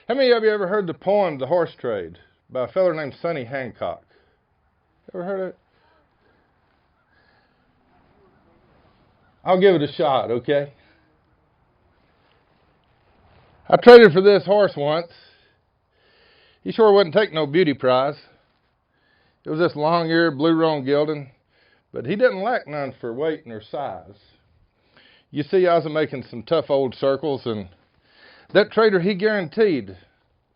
How many of you ever heard the poem The Horse Trade by a fellow named Sunny Hancock? Ever heard it? I'll give it a shot, okay? I traded for this horse once. He sure wouldn't take no beauty prize. It was this long-eared blue roan gelding, but he didn't lack none for weight nor size. You see, I was making some tough old circles, and that trader, he guaranteed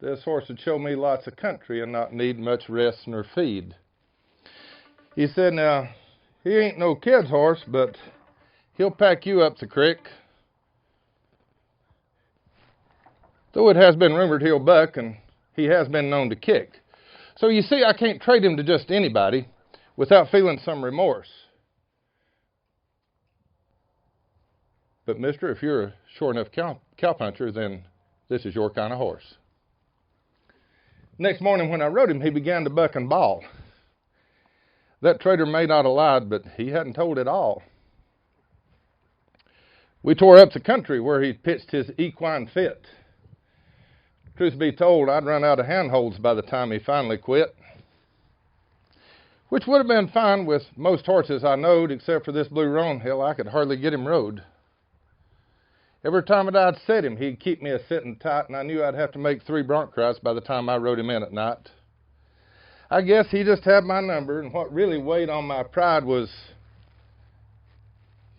this horse would show me lots of country and not need much rest nor feed. He said, now, he ain't no kid's horse, but he'll pack you up the creek. Though it has been rumored he'll buck, and he has been known to kick. So you see, I can't trade him to just anybody without feeling some remorse. But mister, if you're a sure enough cowpuncher, then this is your kind of horse. Next morning when I rode him, he began to buck and bawl. That trader may not have lied, but he hadn't told it all. We tore up the country where he pitched his equine fit. Truth be told, I'd run out of handholds by the time he finally quit. Which would have been fine with most horses I knowed, except for this blue roan. Hell, I could hardly get him rode. Every time that I'd set him, he'd keep me a sitting tight, and I knew I'd have to make 3 bronc cries by the time I rode him in at night. I guess he just had my number, and what really weighed on my pride was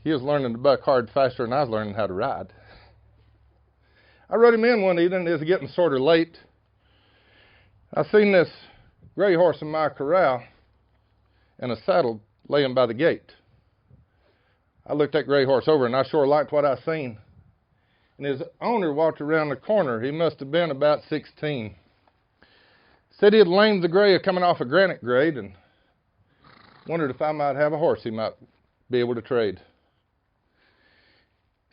he was learning to buck hard faster than I was learning how to ride. I rode him in one evening. It was getting sort of late. I seen this gray horse in my corral and a saddle laying by the gate. I looked that gray horse over, and I sure liked what I seen. And his owner walked around the corner. He must have been about 16. Said he had lamed the gray coming off a granite grade and wondered if I might have a horse he might be able to trade.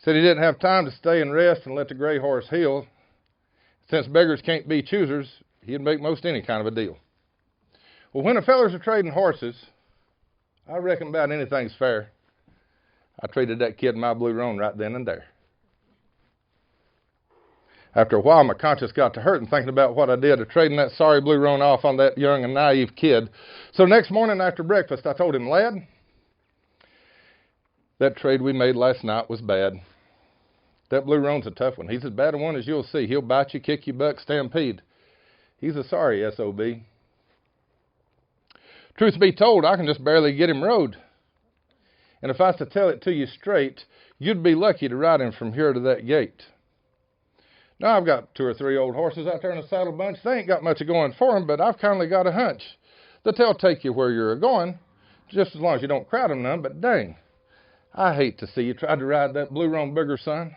Said he didn't have time to stay and rest and let the gray horse heal. Since beggars can't be choosers, he'd make most any kind of a deal. Well, when the fellers are trading horses, I reckon about anything's fair. I traded that kid my blue roan right then and there. After a while, my conscience got to hurting thinking about what I did of trading that sorry blue roan off on that young and naive kid. So next morning after breakfast, I told him, lad, that trade we made last night was bad. That blue roan's a tough one. He's as bad a one as you'll see. He'll bite you, kick you, buck, stampede. He's a sorry SOB. Truth be told, I can just barely get him rode. And if I was to tell it to you straight, you'd be lucky to ride him from here to that gate. Now, I've got 2 or 3 old horses out there in a saddle bunch. They ain't got much of going for them, but I've kindly got a hunch that they'll take you where you're going, just as long as you don't crowd them none. But dang, I hate to see you try to ride that blue roan booger, son.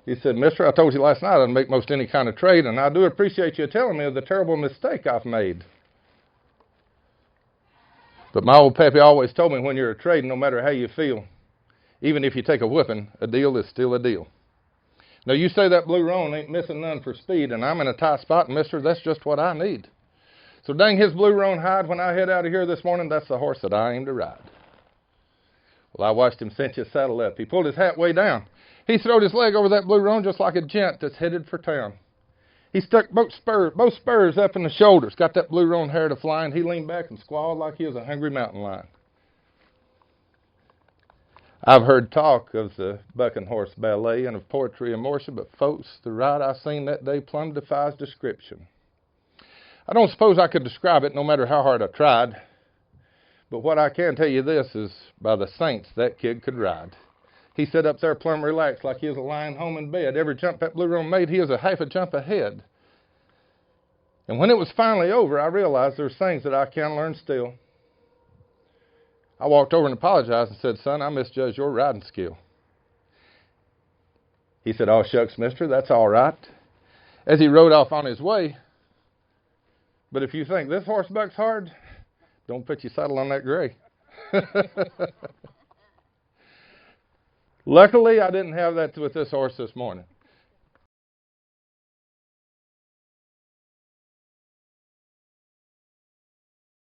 He said, mister, I told you last night I'd make most any kind of trade, and I do appreciate you telling me of the terrible mistake I've made. But my old pappy always told me when you're trading, no matter how you feel, even if you take a whipping, a deal is still a deal. Now, you say that blue roan ain't missing none for speed, and I'm in a tight spot, and mister, that's just what I need. So dang his blue roan hide, when I head out of here this morning, that's the horse that I aim to ride. Well, I watched him cinch his saddle up. He pulled his hat way down. He throwed his leg over that blue roan just like a gent that's headed for town. He stuck both spurs up in the shoulders, got that blue roan hair to flying. He leaned back and squalled like he was a hungry mountain lion. I've heard talk of the bucking horse ballet and of poetry and motion, but folks, the ride I seen that day plumb defies description. I don't suppose I could describe it no matter how hard I tried, but what I can tell you this is, by the saints, that kid could ride. He sat up there plumb relaxed like he was lying home in bed. Every jump that blue roan made, he was a half a jump ahead. And when it was finally over, I realized there's things that I can learn still. I walked over and apologized and said, son, I misjudged your riding skill. He said, oh, shucks, mister, that's all right, as he rode off on his way. But if you think this horse bucks hard, don't put your saddle on that gray. Luckily, I didn't have that with this horse this morning.